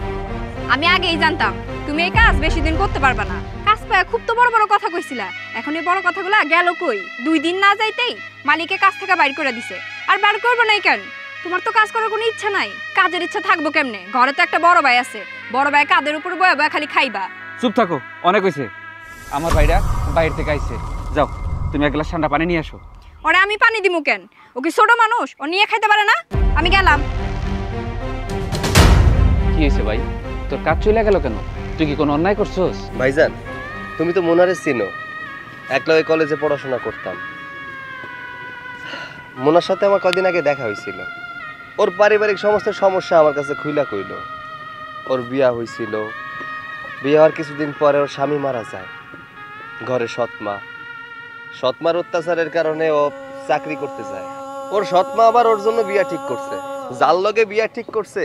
আমি আগেই জানতাম তুমি এই কাজ বেশি দিন করতে পারবা না। কাজ পায় খুব তো বড় বড় কথা কইছিলা, এখন এই বড় কথাগুলো গেল কই? 2 দিন না যাইতেই মালিকে কাজ থেকে বাইর করে দিছে। আর বাইর করবো নাই কেন? তোমার তো কাজ করার কোনো ইচ্ছা নাই। কাজের ইচ্ছা থাকবো কেমনে? ঘরে তো একটা বড় ভাই আছে, বড় ভাই কাদের উপর বয়া বয়া খালি খাইবা। চুপ থাকো, অনেক হইছে। আমার ভাইরা বাইরে থেকে আইছে, যাও তুমি এক গ্লাস ঠান্ডা পানি নিয়ে আসো। ওরে আমি পানি দিমু কেন? ও কি ছোট মানুষ? ও নিয়ে খাইতে পারে না? আমি গেলাম। কি হয়েছে ভাই, তোর কাজ চলে গেল কেন? তুই কি কোনো অন্যায় করছস? ভাইজান তুমি তো মোনারে চিনো, একলগে কলেজে পড়াশোনা করতাম। মোনার সাথে আমার কদিন আগে দেখা হয়েছিল, ওর পারিবারিক সমস্ত সমস্যা আমার কাছে খুইলা কইল। ওর বিয়া হয়েছিল, বিয়ে হওয়ার কিছুদিন পরে ওর স্বামী মারা যায়। ঘরে সৎমার অত্যাচারের কারণে ও চাকরি করতে যায়। ওর সৎমা আবার ওর জন্য বিয়া ঠিক করছে, যার লগে বিয়া ঠিক করছে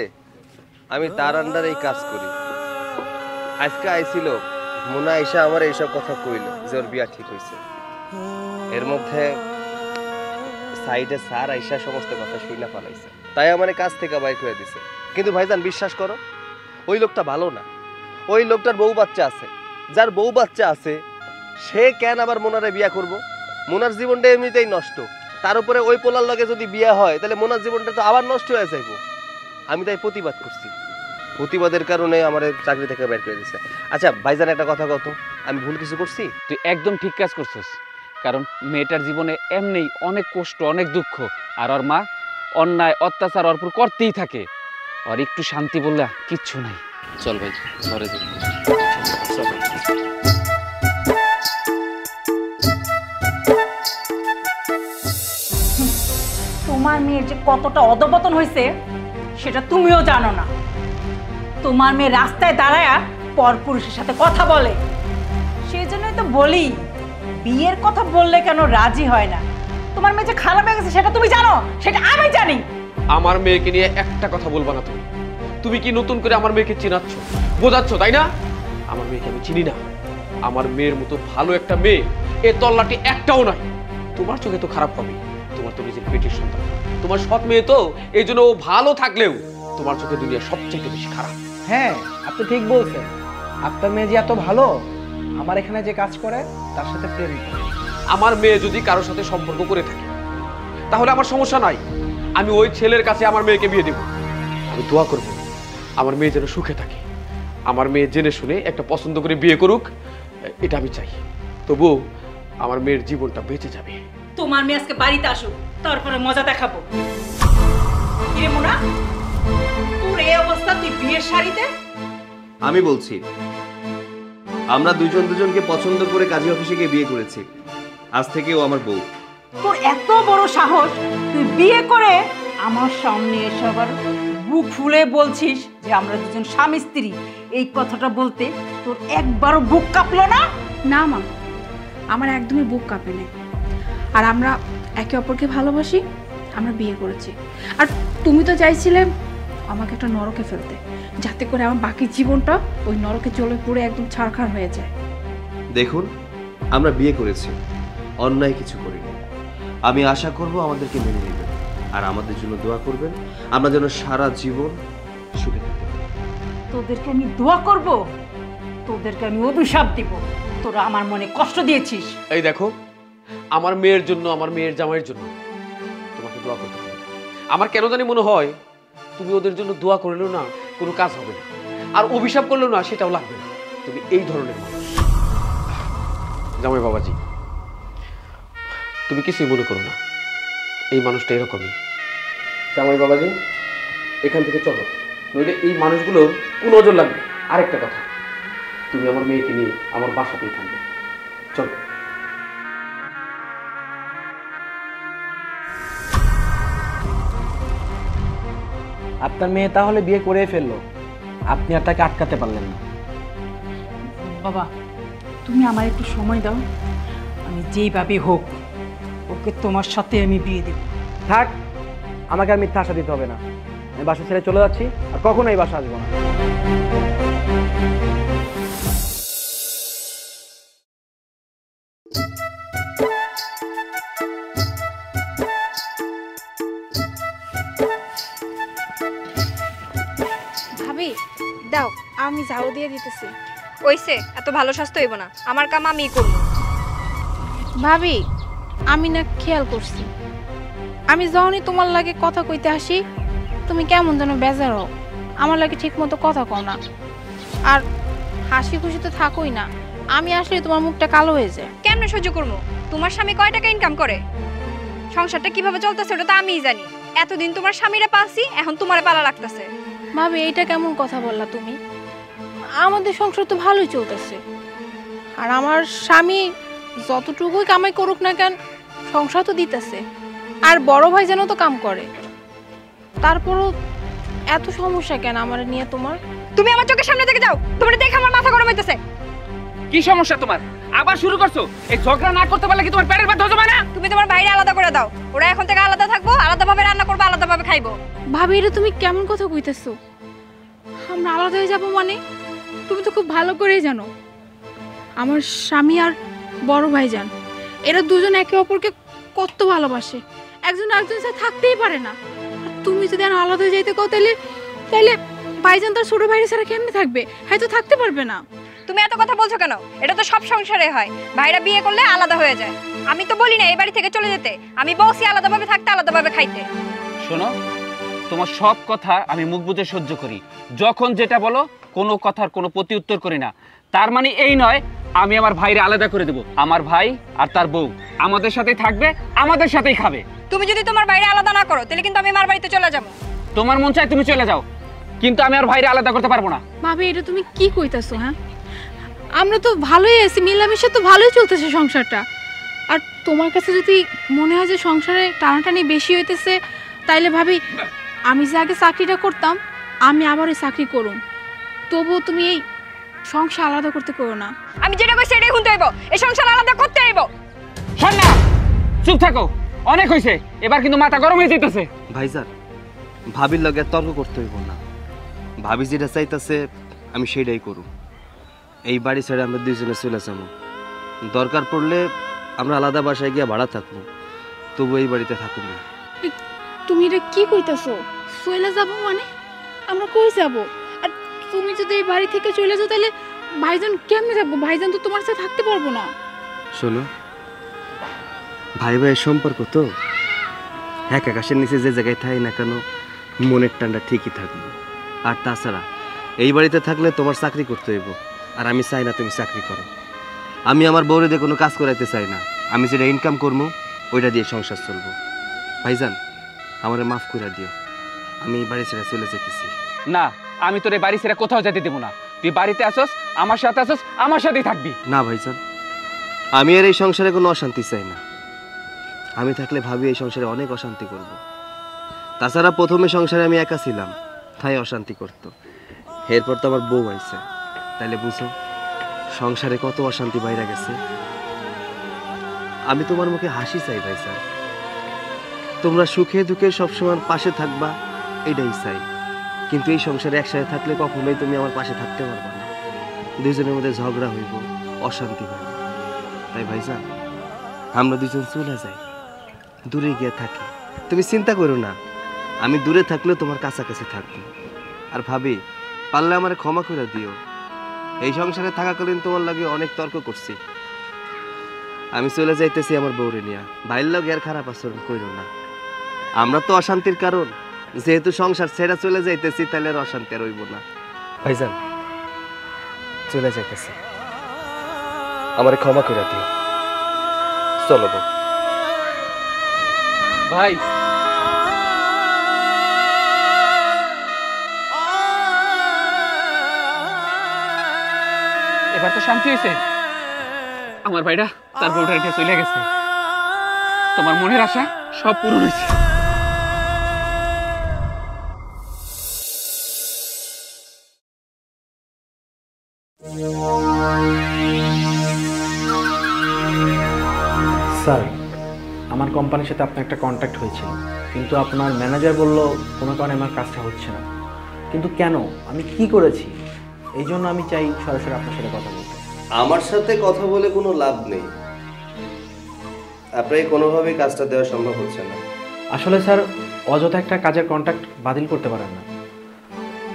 আমি তার আন্ডারেই কাজ করি। আজকে আইছিল মোনা আইসা আমার এইসব কথা কইল যে ওর বিয়া ঠিক হয়েছে। এর মধ্যে সাইডে স্যার আইসা সমস্ত কথা শুইনা ফেলাইছে, তাই আমার কাজ থেকে বাইর করে দিছে। কিন্তু ভাইজান বিশ্বাস করো, ওই লোকটা ভালো না। ওই লোকটার বউ বাচ্চা আছে, যার বউ বাচ্চা আছে সে কেন আবার মোনারে বিয়া করব? মোনার জীবনটা এমনিতেই নষ্ট, তার উপরে ওই পোলার লগে যদি বিয়া হয় তাহলে মোনার জীবনটা তো আবার নষ্ট হয়ে যাইব। আমি তাই প্রতিবাদ করছি, প্রতিবাদের কারণে আমার চাকরি থেকে বের করে দিছে। আচ্ছা ভাইজান একটা কথা কত, আমি ভুল কিছু করছি? তুই একদম ঠিক কাজ করছিস, কারণ মেয়েটার জীবনে এমনি অনেক কষ্ট, অনেক দুঃখ, আর ওর মা অন্যায় অত্যাচার ওর উপর করতেই থাকে। আর একটু শান্তি বললে কিচ্ছু নাই। চল ভাই ঘরে যাই। তোমার মেয়ের যে কতটা অধপতন হয়েছে সেটা তুমিও জানো না। তোমার মেয়ে রাস্তায় দাঁড়ায়া পরপুরুষের সাথে কথা বলে। সেই জন্যই তো বলি, বিয়ের কথা বললে কেন রাজি হয় না। তোমার মেয়ে যে খারাপ হয়ে গেছে সেটা তুমি জানো, সেটা আমি জানি। আমার মেয়েকে নিয়ে একটা কথা বলবা না তুমি। তুমি কি নতুন করে আমার মেয়েকে চিনাচ্ছ, বোঝাচ্ছ, তাই না? আমার মেয়েকে আমি চিনি না। আমার মেয়ের মতো ভালো একটা মেয়ে এ তল্লাটি একটাও নয়। তোমার চোখে তো খারাপ হবে, তোমার তো নিজের পেটের সন্তান, তোমার সৎ মেয়ে তো, এই জন্য ও ভালো থাকলেও তোমার চোখে দুনিয়া সবচেয়ে বেশি খারাপ। হ্যাঁ, আপনি ঠিক বলছেন। আপনার মেয়ে যে এত ভালো, আমার এখানে যে কাজ করে তার সাথে প্রেম করে। আমার মেয়ে যদি কারোর সাথে সম্পর্ক করে থাকে তাহলে আমার সমস্যা নাই, আমি ওই ছেলের কাছে আমার মেয়েকে বিয়ে দেব। আমি দোয়া করব আমার মেয়ে যেন সুখে থাকে, আমার মেয়ে জেনে শুনে একটা পছন্দ করে বিয়ে করুক, এটা আমি চাই। তবু আমার মেয়ের জীবনটা বেঁচে যাবে। তোমার মেয়ে আজকে বাড়িতে আসুক, তারপরে মজা দেখাবো। কিরে মোনা, তোর এই অবস্থা, তুই বিয়ের শাড়িতে? আমি বলছি, আমরা দুজন দুজনকে পছন্দ করে কাজী অফিসে গিয়ে বিয়ে করেছি। আজ থেকে ও আমার বউ। তোর এত বড় সাহস, তুই বিয়ে করে আমার সামনে এসে আবার বুক ফুলে বলছিস যে আমরা দুজন স্বামী স্ত্রী। এই কথাটা বলতে তোর একবারও বুক কাঁপলো না? না মা, আমার একদমই বুক কাঁপে নেই। আর আমরা একে অপরকে ভালোবাসি, আমরা বিয়ে করেছি। আর তুমি তো চাইছিলে আমাকে একটা নরকে ফেলতে, যাতে করে আমার বাকি জীবনটা ওই নরকে জ্বলে পুড়ে একদম ছারখার হয়ে যায়। দেখুন, আমরা বিয়ে করেছি, অন্যায় কিছু করিনি। আমি আশা করব আমাদেরকে মেনে নেবেন আর আমাদের জন্য দোয়া করবেন, আমরা যেন সারা জীবন সুখে থাকতে পারি। তোদেরকে আমি দোয়া করব, তোদেরকে আমি অভিশাপ দিব। তোরা আমার মনে কষ্ট দিয়েছিস। এই দেখো, আমার মেয়ের জন্য, আমার মেয়ের জামাইয়ের জন্য তোমাকে দোয়া করতে হবে। আমার কেন জানি মনে হয় তুমি ওদের জন্য দোয়া করলেও না কোনো কাজ হবে না, আর অভিশাপ করলেও না সেটাও লাগবে না। তুমি এই ধরনের মানুষ। জামাই বাবাজি, তুমি কিছুই মনে করো না, এই মানুষটা এরকমই। জামাই বাবাজি, এখান থেকে চলো, নইলে এই মানুষগুলোর নজর লাগবে। আরেকটা কথা, তুমি আমার মেয়েকে নিয়ে আমার বাসাতেই থাকবে। চলো। আপনার মেয়ে তাহলে বিয়ে করে ফেললো, আপনি আর তাকে আটকাতে পারলেন না। বাবা, তুমি আমার একটু সময় দাও, আমি যেইভাবে হোক ওকে তোমার সাথে আমি বিয়ে দেব। থাক, আমাকে আর মিথ্যা আশা দিতে হবে না। আমি বাসা ছেড়ে চলে যাচ্ছি, আর কখনো এই বাসা আসবো না। ভাবি দাও, আমি ঝাড়ু দিয়ে দিতেছি। ওইসে এত ভালো স্বাস্থ্য হইব না, আমার কাম আমিই করব। ভাবি, আমি না খেয়াল করছি, আমি যখনই তোমার লাগে কথা কইতে আসি তুমি কেমন যেন বেজার হও, আমার লাগে ঠিক মতো কথা কও না, আর হাসি খুশি তো থাকোই না। আমি আসলে তোমার মুখটা কালো হয়ে যায়। কেমনে সহ্য করবো? তোমার স্বামী কয় টাকা ইনকাম করে, সংসারটা কিভাবে চলতেছে ওটা তো আমিই জানি। এতদিন তোমার স্বামীরা পালছি, এখন তোমার পালা লাগতেছে। ভাবি, এইটা কেমন কথা বললা তুমি? আমাদের সংসার তো ভালোই চলতেছে, আর আমার স্বামী যতটুকুই কামাই করুক না কেন সংসার তো দিতেছে, আর বড় ভাই যেন তো কাম করে। তারপরও এত সমস্যা কেন আমার নিয়ে তোমার? তুমি আমার চোখের সামনে থেকে যাও, তোমার দেখে আমার মাথা গরম হইতেছে। কি সমস্যা তোমার? আবার শুরু করছো? এই ঝগড়া না করতে পারলে কি তোমার পেটের ব্যথা হতো না? তুমি তোমার বাইরে আলাদা করে দাও, ওরা এখন থেকে আলাদা থাকবো, আলাদাভাবে রান্না করবো, আলাদাভাবে খাইবো। ভাবি, এটা তুমি কেমন কথা কইতেছো? আমরা আলাদা হয়ে যাবো মানে? তুমি তো খুব ভালো করেই জানো আমার স্বামী আর বড় ভাইজান এরা দুজন একে অপরকে কত ভালোবাসে, একজন আরেকজনের সাথে থাকতেই পারে না। আর তুমি যদি আলাদা হয়ে যাইতে কও তাহলে ভাইজান তার ছোট ভাইয়ের ছাড়া কেমনে থাকবে? হয়তো থাকতে পারবে না। তুমি এত কথা বলছো কেন? এটা তো সব সংসারে হয়, ভাইরা বিয়ে করলে আলাদা হয়ে যায়। আমি তো বলি না এই বাড়ি থেকে চলে যেতে, আমি বলছি আলাদাভাবে থাকতে, আলাদাভাবে খাইতে। শোনো, তোমার সব কথা আমি মুখ বুজে সহ্য করি, যখন যেটা বলো কোনো কথার কোনো প্রতি উত্তর করি না। তার মানে এই নয় আমি আমার ভাইরে আলাদা করে দেব। আমার ভাই আর তার বউ আমাদের সাথেই থাকবে, আমাদের সাথেই খাবে। তুমি যদি তোমার বাইরে আলাদা না করো তাহলে কিন্তু আমি মার বাড়িতে চলে যাবো। তোমার মন চায় তুমি চলে যাও, কিন্তু আমি আর ভাইরে আলাদা করতে পারবো না। ভাবি, এটা তুমি কি কইতাছো? হ্যাঁ, আমরা তো ভালোই আছি, মিলামিশা তো ভালোই চলতেছে সংসারটা। আর তোমার কাছে যদি মনে হয় যে সংসারে টানাটানি বেশি হইতেছে, তাইলে ভাবি আমি যে আগে চাকরিটা করতাম আমি আবার ওই চাকরি করুম। তবুও তুমি এই সংসার আলাদা করতে করো না। আমি যেটা কই সেটাই শুনতে হইব, এই সংসার আলাদা করতে হইব। শোন না, চুপ থাকো, অনেক হয়েছে, এবার কিন্তু মাথা গরম হয়ে যেতেছে। ভাইজান, ভাবির লগে তর্ক করতে হইব না। ভাবি যেটা চাইতেছে আমি সেটাই করু। এই বাড়ি ছেড়ে আমরা দুইজনে চলে যাবো। দরকার পড়লে আমরা আলাদা বাসায় গিয়ে ভাড়া থাকবো, তবু এই বাড়িতে থাকুন না। তুমি এটা কি কইতাছো? চলে যাব মানে? আমরা কই যাব? আর তুমি যদি এই বাড়ি থেকে চলে যাও তাহলে ভাইজান কেমনে থাকবো? ভাইজান তো তোমার সাথে থাকতে পারবো না। শোনো, ভাই ভাইয়ের সম্পর্ক তো এক আকাশের নিচে যে জায়গায় থাকে না কেন, মনের টান্ডা ঠিকই থাকবে। আর তাছাড়া এই বাড়িতে থাকলে তোমার চাকরি করতে হইব, আর আমি চাই না তুমি চাকরি করো। আমি আমার বউরে দিয়ে কোনো কাজ করাইতে চাই না। আমি যেটা ইনকাম করবো ওইটা দিয়ে সংসার চলবো। ভাইজান, আমারে মাফ করে দিও, আমি এই বাড়ি ছেড়ে চলে যেতেছি। না, আমি তোর এই বাড়ি ছেড়ে কোথাও যেতে দেবো না। তুই বাড়িতে আসস, আমার সাথে আসস, আমার সাথেই থাকবি। না ভাইজান, আমি আর এই সংসারে কোনো অশান্তি চাই না। আমি থাকলে ভাবি এই সংসারে অনেক অশান্তি করব। তাছাড়া প্রথমে সংসারে আমি একা ছিলাম, তাই অশান্তি করত। এরপর তো আমার বউ আইছে, তাইলে বুঝো সংসারে কত অশান্তি বাইরে গেছে। আমি তোমার মুখে হাসি চাই ভাইজান, তোমরা সুখে দুঃখে সবসময় পাশে থাকবা, এটাই চাই। কিন্তু এই সংসারে একসাথে থাকলে কখনোই তুমি আমার পাশে থাকতে পারবে না। দুইজনের মধ্যে ঝগড়া হইব, অশান্তি হইব। তাই ভাইজান, আমরা দুজন চলে যাই, দূরে গিয়ে থাকি। তুমি চিন্তা করো না, আমি দূরে থাকলেও তোমার কাছাকাছি থাকবো। আর ভাবি, পারলে আমার ক্ষমা করে দিও। এই সংসারে থাকাকালীন তোমার লাগে অনেক তর্ক করছি। আমি চলে যাইতেছি আমার বউরে নিয়ে। ভাইয়ের লগে আর খারাপ আচরণ করো না। আমরা তো অশান্তির কারণ, যেহেতু সংসার ছেড়ে চলে যাইতেছি, তাহলে আর অশান্তি আর হইব না। ভাইজান, চলে যাইতেছি, আমার ক্ষমা করে দিও। চলো বউ। ভাই, এবার তো শান্তি হয়েছে। আমার ভাইরা তার বউটা রেখে চলে গেছে। তোমার মনের আশা সব পূরণ হয়েছে। স্যার, আমার কোম্পানির সাথে আপনার একটা কন্ট্যাক্ট হয়েছিল, কিন্তু আপনার ম্যানেজার বলল কোনো কারণে আমার কাজটা হচ্ছে না। কিন্তু কেন, আমি কি করেছি? এই জন্য আমি চাই সরাসরি আপনার সাথে কথা বলতে। আমার সাথে কথা বলে কোনো লাভ নেই, আপনাকে কোনোভাবেই কাজটা দেওয়া সম্ভব হচ্ছে না। আসলে স্যার, অযথা একটা কাজের কন্ট্রাক্ট বাতিল করতে পারেন না।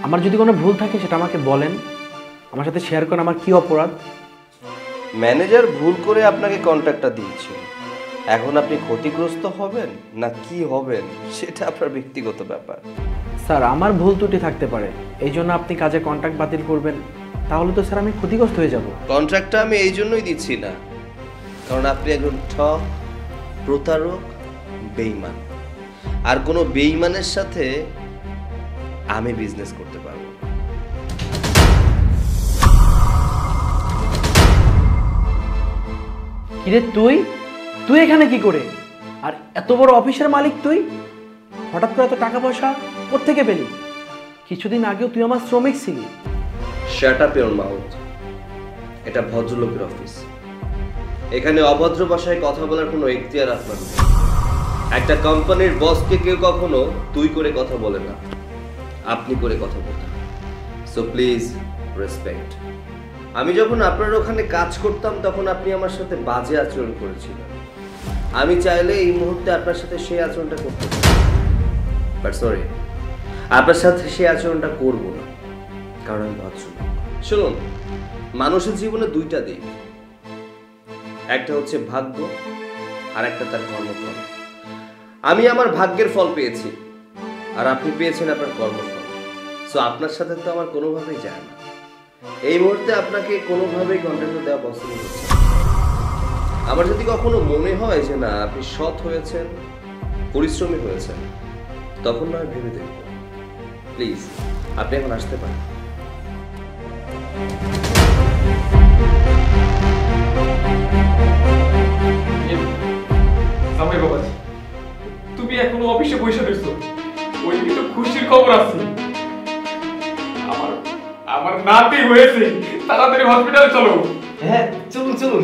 আমার যদি কোনো ভুল থাকে সেটা আমাকে বলেন, আমার সাথে শেয়ার করেন আমার কি অপরাধ। ম্যানেজার ভুল করে আপনাকে কন্ট্রাক্টটা দিয়েছে, এখন আপনি ক্ষতিগ্রস্ত হবেন না কি হবেন সেটা আপনার ব্যক্তিগত ব্যাপার। স্যার, আমার ভুল ত্রুটি থাকতে পারে, এই জন্য আপনি কাজের কন্ট্রাক্ট বাতিল করবেন, তাহলে তো স্যার আমি ক্ষতিগ্রস্ত হয়ে যাব। কন্ট্রাক্টটা আমি এই জন্যই দিচ্ছি না, কারণ আপনি একজন ঠক, প্রতারক, বেঈমান। আর কোনো বেঈমানের সাথে আমি বিজনেস করতে পারবো না। কিরে তুই তুই এখানে কি করে? আর এত বড় অফিসের মালিক তুই, হঠাৎ করে এত টাকা পয়সা কোত্থেকে পেলি? কিছুদিন আগেও তুই আমার শ্রমিক ছিলি। Shut up your mouth. এটা ভদ্রলোকের অফিস, এখানে অভদ্র ভাষায় কথা বলার কোনো এখতিয়ার আপনার নেই। একটা কোম্পানির বসকে কেউ কখনো তুই করে কথা বলে না, আপনি করে কথা বলতে। So please respect. আমি যখন আপনার ওখানে কাজ করতাম তখন আপনি আমার সাথে বাজে আচরণ করেছিলেন। আমি চাইলে এই মুহূর্তে আপনার সাথে সেই আচরণটা করতে পারি, বাট সরি, আপনার সাথে সেই আচরণটা করব না, কারণ আমি ভদ্রলোক। শুনুন, মানুষের জীবনে দুইটা দিক, একটা হচ্ছে ভাগ্য আর একটা তার কর্মফল। আমি আমার ভাগ্যের ফল পেয়েছি আর আপনি পেয়েছেন আপনার কর্মফল। সো আপনার সাথে তো আমার কোনোভাবেই যায় না। এই মুহূর্তে আপনাকে কোনোভাবেই কন্ট্যাক্ট দেওয়া পসিবল হচ্ছে না। আমার যদি কখনো মনে হয় যে না আপনি সৎ হয়েছেন, পরিশ্রমী হয়েছেন, তখন না ভেবে দেখব। প্লিজ আপনি এখন আসতে পারেন। বাবাজি, তুমি এখনো অফিসে বসে রয়েছো, ওইদিকে তো খুশির খবর আছে। আমার নাতি হয়েছে, তাড়াতাড়ি হসপিটালে চলো। হ্যাঁ চলুন চলুন।